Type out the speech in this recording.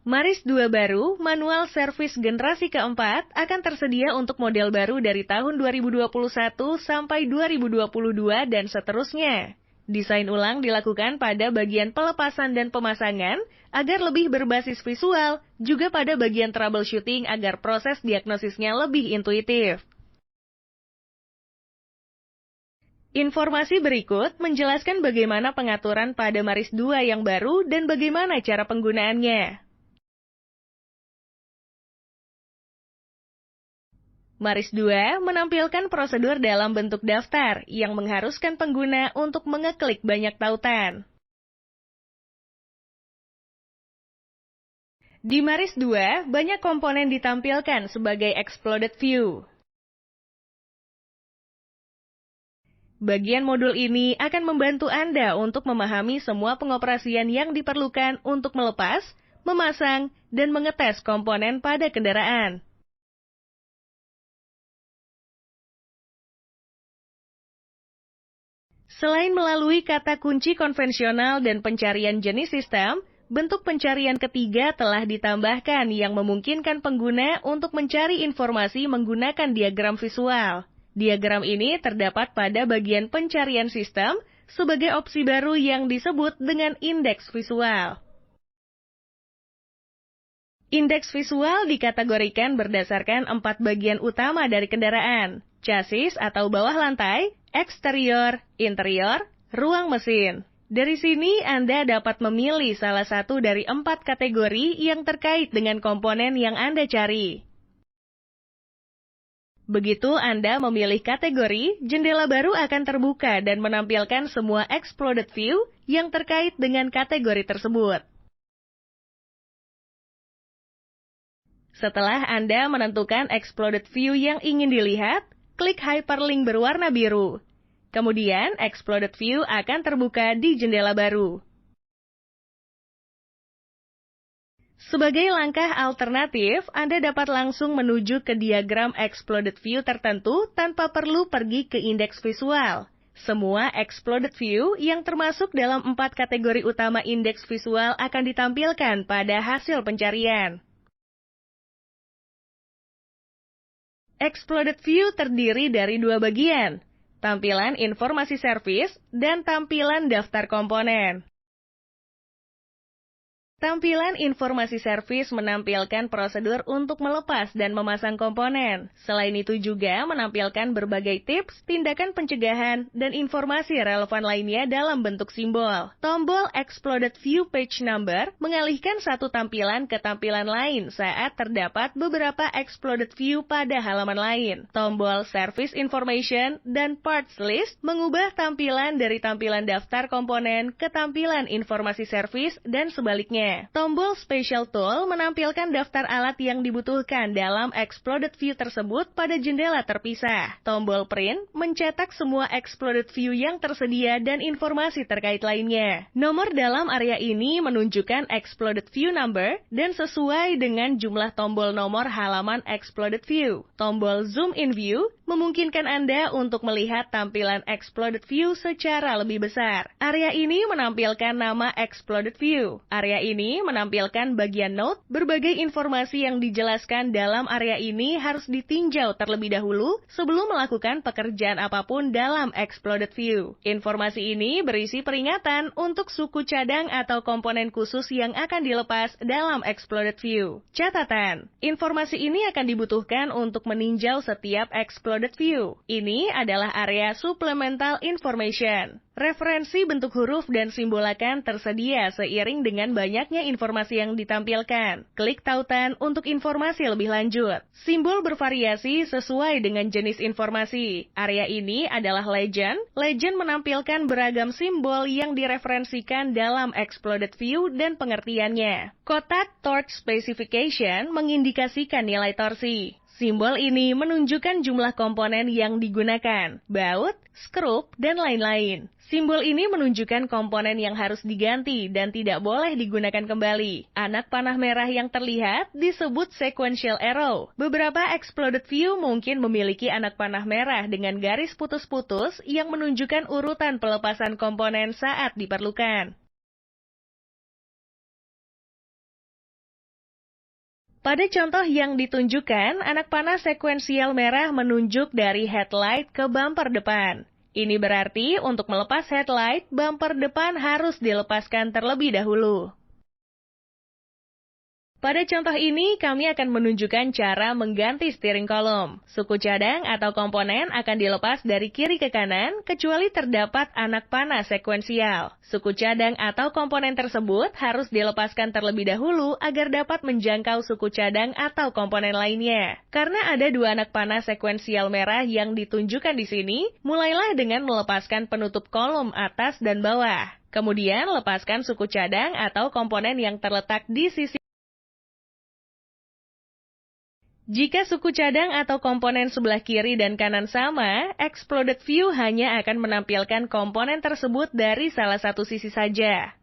Maris 2 baru, manual servis generasi keempat, akan tersedia untuk model baru dari tahun 2021 sampai 2022 dan seterusnya. Desain ulang dilakukan pada bagian pelepasan dan pemasangan agar lebih berbasis visual, juga pada bagian troubleshooting agar proses diagnosisnya lebih intuitif. Informasi berikut menjelaskan bagaimana pengaturan pada Maris 2 yang baru dan bagaimana cara penggunaannya. Maris 2 menampilkan prosedur dalam bentuk daftar yang mengharuskan pengguna untuk mengeklik banyak tautan. Di Maris 2, banyak komponen ditampilkan sebagai exploded view. Bagian modul ini akan membantu Anda untuk memahami semua pengoperasian yang diperlukan untuk melepas, memasang, dan mengetes komponen pada kendaraan. Selain melalui kata kunci konvensional dan pencarian jenis sistem, bentuk pencarian ketiga telah ditambahkan yang memungkinkan pengguna untuk mencari informasi menggunakan diagram visual. Diagram ini terdapat pada bagian pencarian sistem sebagai opsi baru yang disebut dengan indeks visual. Indeks visual dikategorikan berdasarkan 4 bagian utama dari kendaraan: chassis atau bawah lantai, eksterior, interior, ruang mesin. Dari sini Anda dapat memilih salah satu dari 4 kategori yang terkait dengan komponen yang Anda cari. Begitu Anda memilih kategori, jendela baru akan terbuka dan menampilkan semua exploded view yang terkait dengan kategori tersebut. Setelah Anda menentukan exploded view yang ingin dilihat, klik hyperlink berwarna biru. Kemudian, exploded view akan terbuka di jendela baru. Sebagai langkah alternatif, Anda dapat langsung menuju ke diagram exploded view tertentu tanpa perlu pergi ke indeks visual. Semua exploded view yang termasuk dalam 4 kategori utama indeks visual akan ditampilkan pada hasil pencarian. Exploded view terdiri dari 2 bagian, tampilan informasi servis dan tampilan daftar komponen. Tampilan informasi servis menampilkan prosedur untuk melepas dan memasang komponen. Selain itu juga menampilkan berbagai tips, tindakan pencegahan, dan informasi relevan lainnya dalam bentuk simbol. Tombol Exploded View Page Number mengalihkan satu tampilan ke tampilan lain saat terdapat beberapa Exploded View pada halaman lain. Tombol Service Information dan Parts List mengubah tampilan dari tampilan daftar komponen ke tampilan informasi servis dan sebaliknya. Tombol Special Tool menampilkan daftar alat yang dibutuhkan dalam Exploded View tersebut pada jendela terpisah. Tombol Print mencetak semua Exploded View yang tersedia dan informasi terkait lainnya. Nomor dalam area ini menunjukkan Exploded View Number dan sesuai dengan jumlah tombol nomor halaman Exploded View. Tombol Zoom In View memungkinkan Anda untuk melihat tampilan Exploded View secara lebih besar. Area ini menampilkan nama Exploded View. Area ini menampilkan bagian note, berbagai informasi yang dijelaskan dalam area ini harus ditinjau terlebih dahulu sebelum melakukan pekerjaan apapun dalam Exploded View. Informasi ini berisi peringatan untuk suku cadang atau komponen khusus yang akan dilepas dalam Exploded View. Catatan, informasi ini akan dibutuhkan untuk meninjau setiap Exploded View. Ini adalah area Supplemental Information. Referensi bentuk huruf dan simbol akan tersedia seiring dengan banyaknya informasi yang ditampilkan. Klik tautan untuk informasi lebih lanjut. Simbol bervariasi sesuai dengan jenis informasi. Area ini adalah Legend. Legend menampilkan beragam simbol yang direferensikan dalam Exploded View dan pengertiannya. Kotak Torque Specification mengindikasikan nilai torsi. Simbol ini menunjukkan jumlah komponen yang digunakan, baut, skrup, dan lain-lain. Simbol ini menunjukkan komponen yang harus diganti dan tidak boleh digunakan kembali. Anak panah merah yang terlihat disebut sequential arrow. Beberapa exploded view mungkin memiliki anak panah merah dengan garis putus-putus yang menunjukkan urutan pelepasan komponen saat diperlukan. Pada contoh yang ditunjukkan, anak panah sekuensial merah menunjuk dari headlight ke bumper depan. Ini berarti untuk melepas headlight, bumper depan harus dilepaskan terlebih dahulu. Pada contoh ini, kami akan menunjukkan cara mengganti steering column. Suku cadang atau komponen akan dilepas dari kiri ke kanan, kecuali terdapat anak panah sekuensial. Suku cadang atau komponen tersebut harus dilepaskan terlebih dahulu agar dapat menjangkau suku cadang atau komponen lainnya. Karena ada dua anak panah sekuensial merah yang ditunjukkan di sini, mulailah dengan melepaskan penutup kolom atas dan bawah. Kemudian, lepaskan suku cadang atau komponen yang terletak di sisi. Jika suku cadang atau komponen sebelah kiri dan kanan sama, Exploded View hanya akan menampilkan komponen tersebut dari salah satu sisi saja.